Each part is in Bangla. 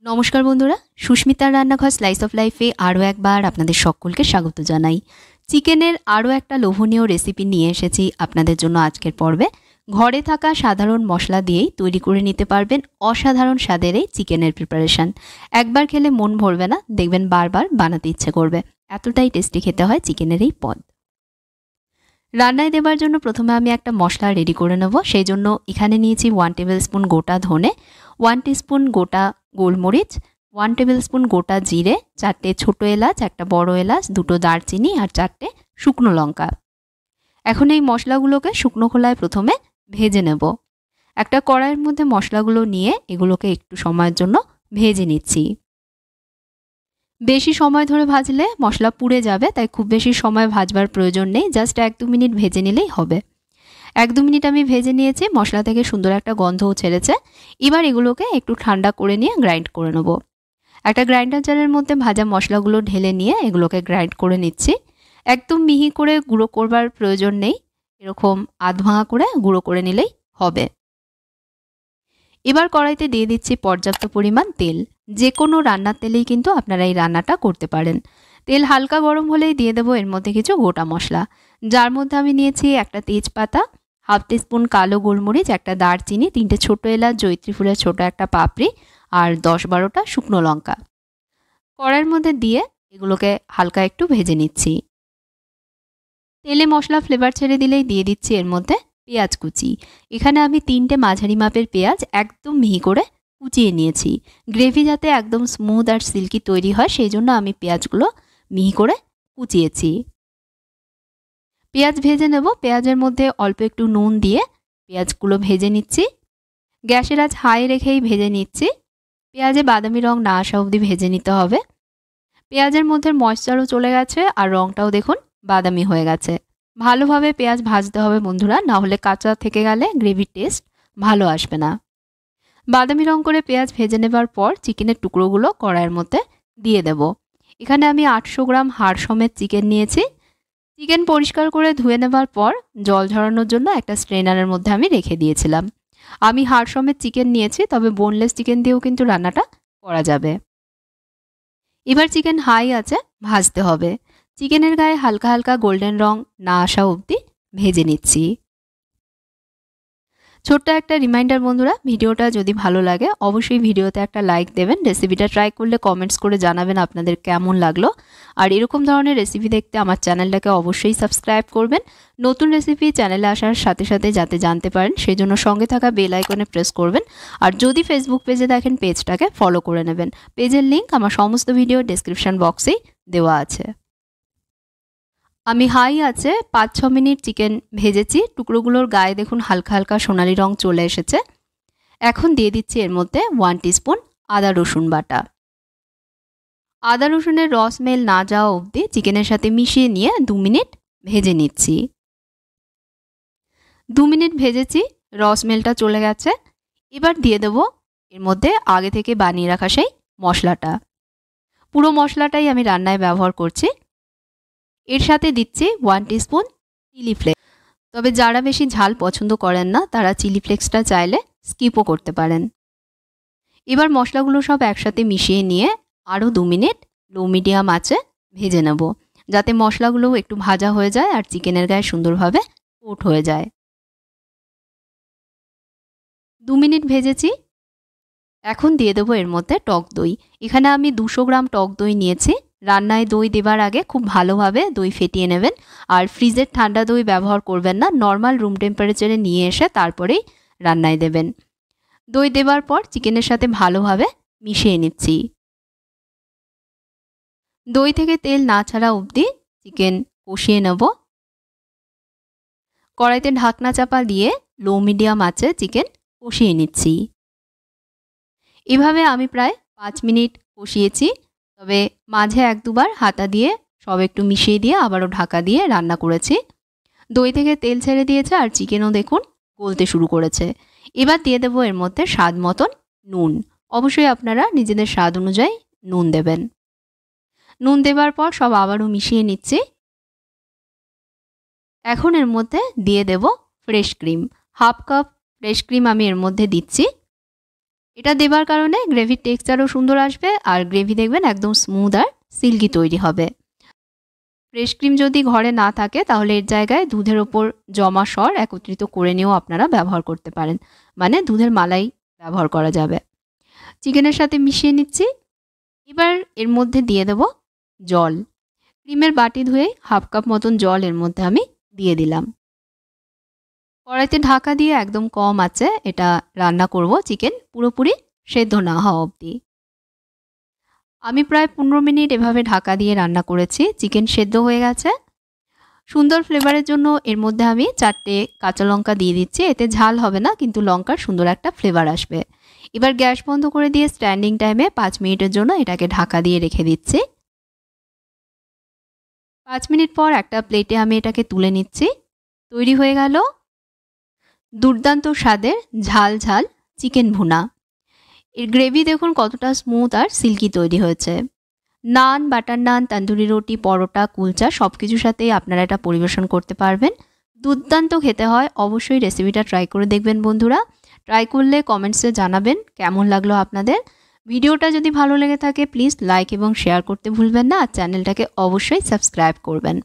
নমস্কার বন্ধুরা, সুস্মিতার রান্নাঘর স্লাইস অফ লাইফে আরও একবার আপনাদের সকলকে স্বাগত জানাই। চিকেনের আরও একটা লোভনীয় রেসিপি নিয়ে এসেছি আপনাদের জন্য আজকের পর্বে। ঘরে থাকা সাধারণ মশলা দিয়েই তৈরি করে নিতে পারবেন অসাধারণ স্বাদের এই চিকেনের প্রিপারেশান। একবার খেলে মন ভরবে না, দেখবেন বারবার বানাতে ইচ্ছে করবে। এতটাই টেস্টি খেতে হয় চিকেনের এই পদ। রান্নায় দেবার জন্য প্রথমে আমি একটা মশলা রেডি করে নেব। সেই জন্য এখানে নিয়েছি 1 টেবিল স্পুন গোটা ধনে, 1 টিস্পুন গোটা গোলমরিচ, 1 টেবিল স্পুন গোটা জিরে, 4টে ছোটো এলাচ, একটা বড় এলাচ, 2টো দারচিনি আর 4টে শুকনো লঙ্কা। এখন এই মশলাগুলোকে শুকনো খোলায় প্রথমে ভেজে নেব। একটা কড়াইয়ের মধ্যে মশলাগুলো নিয়ে এগুলোকে একটু সময়ের জন্য ভেজে নিচ্ছি। বেশি সময় ধরে ভাজলে মশলা পুড়ে যাবে, তাই খুব বেশি সময় ভাজবার প্রয়োজন নেই, জাস্ট 1-2 মিনিট ভেজে নিলেই হবে। 1-2 মিনিট আমি ভেজে নিয়েছি, মশলা থেকে সুন্দর একটা গন্ধও ছেড়েছে। এবার এগুলোকে একটু ঠান্ডা করে নিয়ে গ্রাইন্ড করে নেব। একটা গ্রাইন্ডার জারের মধ্যে ভাজা মশলাগুলো ঢেলে নিয়ে এগুলোকে গ্রাইন্ড করে নিচ্ছি। একদম মিহি করে গুঁড়ো করবার প্রয়োজন নেই, এরকম আধ ভাঙা করে গুঁড়ো করে নিলেই হবে। এবার কড়াইতে দিয়ে দিচ্ছি পর্যাপ্ত পরিমাণ তেল। যে কোনো রান্নার তেলেই কিন্তু আপনারা এই রান্নাটা করতে পারেন। তেল হালকা গরম হলেই দিয়ে দেবো এর মধ্যে কিছু গোটা মশলা, যার মধ্যে আমি নিয়েছি একটা তেজপাতা, 1/2 টিস্পুন কালো গোলমরিচ, একটা দারচিনি, 3টে ছোটো এলাচ, জয়িত্রী ফুলের ছোটো একটা পাপড়ি আর 10-12টা শুকনো লঙ্কা। কড়াইয়ের মধ্যে দিয়ে এগুলোকে হালকা একটু ভেজে নিচ্ছি। তেলে মশলা ফ্লেভার ছেড়ে দিলেই দিয়ে দিচ্ছি এর মধ্যে পেঁয়াজ কুচি। এখানে আমি 3টে মাঝারি মাপের পেঁয়াজ একদম মিহি করে কুচিয়ে নিয়েছি। গ্রেভি যাতে একদম স্মুথ আর সিল্কি তৈরি হয় সেই জন্য আমি পেঁয়াজগুলো মিহি করে কুচিয়েছি। পেঁয়াজ ভেজে নেব। পেঁয়াজের মধ্যে অল্প একটু নুন দিয়ে পেঁয়াজগুলো ভেজে নিচ্ছি। গ্যাসের আঁচ হাই রেখেই ভেজে নিচ্ছি। পেঁয়াজে বাদামি রং না আসা অবধি ভেজে নিতে হবে। পেঁয়াজের মধ্যে ময়েশ্চারও চলে গেছে আর রংটাও দেখুন বাদামি হয়ে গেছে। ভালোভাবে পেঁয়াজ ভাজতে হবে বন্ধুরা, না হলে কাঁচা থেকে গেলে গ্রেভির টেস্ট ভালো আসবে না। বাদামি রং করে পেঁয়াজ ভেজে নেবার পর চিকেনের টুকরোগুলো কড়াইয়ের মধ্যে দিয়ে দেব। এখানে আমি 800 গ্রাম হাড় সমেত চিকেন নিয়েছি। চিকেন পরিষ্কার করে ধুয়ে নেবার পর জল ঝরানোর জন্য একটা স্ট্রেনারের মধ্যে আমি রেখে দিয়েছিলাম। আমি হাড় সমেত চিকেন নিয়েছি, তবে বোনলেস চিকেন দিয়েও কিন্তু রান্নাটা করা যাবে। এবার চিকেন হাই আছে ভাজতে হবে। চিকেনের গায়ে হালকা হালকা গোল্ডেন রং না আসা অবধি ভেজে নিচ্ছি। ছোট্ট একটা রিমাইন্ডার বন্ধুরা, ভিডিওটা যদি ভালো লাগে অবশ্যই ভিডিওতে একটা লাইক দেবেন। রেসিপিটা ট্রাই করলে কমেন্টস করে জানাবেন আপনাদের কেমন লাগলো। আর এরকম ধরনের রেসিপি দেখতে আমার চ্যানেলটাকে অবশ্যই সাবস্ক্রাইব করবেন। নতুন রেসিপি চ্যানেলে আসার সাথে সাথে যাতে জানতে পারেন সেই জন্য সঙ্গে থাকা বেল আইকনে প্রেস করবেন। আর যদি ফেসবুক পেজে দেখেন পেজটাকে ফলো করে নেবেন। পেজের লিঙ্ক আমার সমস্ত ভিডিও ডেসক্রিপশন বক্সেই দেওয়া আছে। আমি হাই আছে 5-6 মিনিট চিকেন ভেজেছি। টুকরোগুলোর গায়ে দেখুন হালকা হালকা সোনালি রং চলে এসেছে। এখন দিয়ে দিচ্ছি এর মধ্যে 1 টিস্পুন আদা রসুন বাটা। আদা রসুনের রস স্মেল না যাওয়া অবধি চিকেনের সাথে মিশিয়ে নিয়ে 2 মিনিট ভেজে নিচ্ছি। 2 মিনিট ভেজেছি, রস স্মেলটা চলে গেছে। এবার দিয়ে দেবো এর মধ্যে আগে থেকে বানিয়ে রাখা সেই মশলাটা। পুরো মশলাটাই আমি রান্নায় ব্যবহার করছি। এর সাথে দিচ্ছি 1 টিস্পুন চিলি ফ্লেক্স। তবে যারা বেশি ঝাল পছন্দ করেন না তারা চিলি ফ্লেক্সটা চাইলে স্কিপও করতে পারেন। এবার মশলাগুলো সব একসাথে মিশিয়ে নিয়ে আরও 2 মিনিট লো মিডিয়াম আঁচে ভেজে নেব, যাতে মশলাগুলো একটু ভাজা হয়ে যায় আর চিকেনের গায়ে সুন্দরভাবে কোট হয়ে যায়। 2 মিনিট ভেজেছি। এখন দিয়ে দেবো এর মধ্যে টক দই। এখানে আমি 200 গ্রাম টক দই নিয়েছি। রান্নায় দই দেবার আগে খুব ভালোভাবে দই ফেটিয়ে নেবেন। আর ফ্রিজের ঠান্ডা দই ব্যবহার করবেন না, নর্মাল রুম টেম্পারেচারে নিয়ে এসে তারপরেই রান্নায় দেবেন। দই দেবার পর চিকেনের সাথে ভালোভাবে মিশিয়ে নিচ্ছি। দই থেকে তেল না ছাড়া অবধি চিকেন কষিয়ে নেব। কড়াইতে ঢাকনা চাপা দিয়ে লো মিডিয়াম আঁচে চিকেন কষিয়ে নিচ্ছি। এভাবে আমি প্রায় 5 মিনিট কষিয়েছি, তবে মাঝে 1-2বার হাতা দিয়ে সব একটু মিশিয়ে দিয়ে আবারও ঢাকা দিয়ে রান্না করেছি। দই থেকে তেল ছেড়ে দিয়েছে আর চিকেনও দেখুন গলতে শুরু করেছে। এবার দিয়ে দেবো এর মধ্যে স্বাদ মতন নুন। অবশ্যই আপনারা নিজেদের স্বাদ অনুযায়ী নুন দেবেন। নুন দেবার পর সব আবারও মিশিয়ে নিচ্ছি। এখন এর মধ্যে দিয়ে দেব fresh cream. 1/2 cup fresh cream আমি এর মধ্যে দিচ্ছি। এটা দেবার কারণে গ্রেভির টেক্সচারও সুন্দর আসবে আর গ্রেভি দেখবেন একদম স্মুথ আর সিল্কি তৈরি হবে। ফ্রেশ ক্রিম যদি ঘরে না থাকে তাহলে এর জায়গায় দুধের ওপর জমা সর একত্রিত করে নিয়েও আপনারা ব্যবহার করতে পারেন, মানে দুধের মালাই ব্যবহার করা যাবে। চিকেনের সাথে মিশিয়ে নিচ্ছি। এবার এর মধ্যে দিয়ে দেব জল। ক্রিমের বাটি ধুয়ে 1/2 কাপ মতন জল এর মধ্যে আমি দিয়ে দিলাম। কড়াইতে ঢাকা দিয়ে একদম কম আঁচে এটা রান্না করব, চিকেন পুরোপুরি সেদ্ধ না হওয়া অবধি। আমি প্রায় 15 মিনিট এভাবে ঢাকা দিয়ে রান্না করেছি। চিকেন সেদ্ধ হয়ে গেছে। সুন্দর ফ্লেভারের জন্য এর মধ্যে আমি 4টে কাঁচা লঙ্কা দিয়ে দিচ্ছি। এতে ঝাল হবে না, কিন্তু লঙ্কার সুন্দর একটা ফ্লেভার আসবে। এবার গ্যাস বন্ধ করে দিয়ে স্ট্যান্ডিং টাইমে 5 মিনিটের জন্য এটাকে ঢাকা দিয়ে রেখে দিচ্ছি। 5 মিনিট পর একটা প্লেটে আমি এটাকে তুলে নিচ্ছি। তৈরি হয়ে গেল দুর্দান্ত স্বাদের ঝাল ঝাল চিকেন ভুনা। এর গ্রেভি দেখুন কতটা স্মুথ আর সিল্কি তৈরি হয়েছে। নান, বাটার নান, তন্দুরি রুটি, পরোটা, কুলচা সব কিছুর সাথেই আপনারা এটা পরিবেশন করতে পারবেন। দুর্দান্ত খেতে হয়। অবশ্যই রেসিপিটা ট্রাই করে দেখবেন বন্ধুরা। ট্রাই করলে কমেন্টসে জানাবেন কেমন লাগলো আপনাদের। ভিডিওটা যদি ভালো লেগে থাকে প্লিজ লাইক এবং শেয়ার করতে ভুলবেন না, আর চ্যানেলটাকে অবশ্যই সাবস্ক্রাইব করবেন।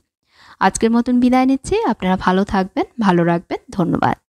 আজকের মতন বিদায় নিচ্ছি। আপনারা ভালো থাকবেন, ভালো রাখবেন। ধন্যবাদ।